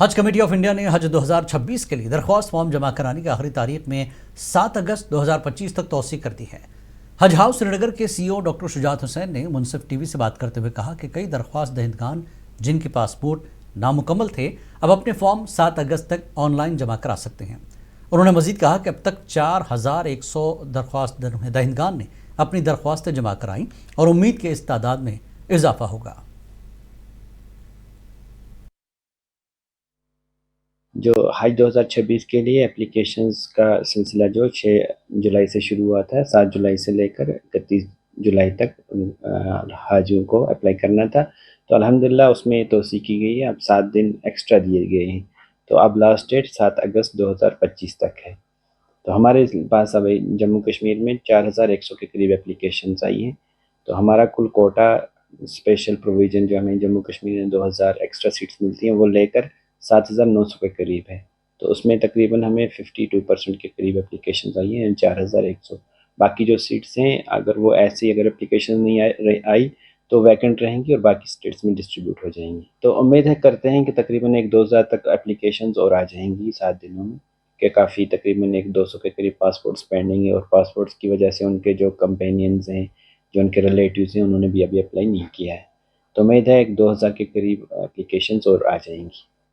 Hajj committee of India نے حج 2026 کے لیے درخواست فارم جمع کرانے کی آخری تاریخ میں 7 اگست 2025 تک توسیع کر دی ہے۔ حج ہاؤس سری نگر کے سی او ڈاکٹر شجاعت حسین نے منصف ٹی وی سے بات کرتے ہوئے کہا کہ کئی درخواست دہندگان جن کے پاسپورٹ نامکمل تھے اب اپنے فارم 7 اگست تک آن لائن جمع کرا سکتے ہیں۔ انہوں نے مزید کہا کہ اب تک 4100 درخواست دہندگان نے اپنی درخواستیں جمع کرائیں اور امید کے اس تعداد میں اضافہ ہوگا۔ جو حج 2026 کے لیے اپلیکیشنز کا سلسلہ جو 6 جولائی سے شروع ہوا تھا، 7 جولائی سے لے کر 31 جولائی تک حاجیوں کو اپلائی کرنا تھا، تو الحمدللہ اس میں توسیع کی گئی ہے۔ اب 7 دن ایکسٹرا دیے گئے ہیں، تو اب لاسٹ ڈیٹ 7 اگست 2025 تک ہے۔ تو ہمارے پاس ابھی جموں کشمیر میں 4100 کے قریب اپلیکیشنز آئی ہیں، تو ہمارا کل کوٹا اسپیشل پروویژن جو ہمیں جموں کشمیر میں 2000 ایکسٹرا سیٹس ملتی ہیں وہ لے کر 7900 کے قریب ہے، تو اس میں تقریباً ہمیں 52% کے قریب اپلیکیشنز آئی ہیں 4100۔ باقی جو سیٹس ہیں اگر وہ ایسی اپلیکیشن نہیں آئی تو ویکنٹ رہیں گی اور باقی اسٹیٹس میں ڈسٹریبیوٹ ہو جائیں گی۔ تو امید کرتے ہیں کہ تقریباً 2000 تک اپلیکیشنز اور آ جائیں گی 7 دنوں میں، کہ کافی تقریباً 200 کے قریب پاسپورٹس پینڈنگ ہیں، اور پاسپورٹس کی وجہ سے ان کے جو کمپینینز ہیں، جو ان کے ریلیٹیوز ہیں، انہوں نے بھی ابھی اپلائی نہیں کیا ہے۔ تو امید ہے 2000 کے قریب اپلیکیشنز اور آ جائیں گی۔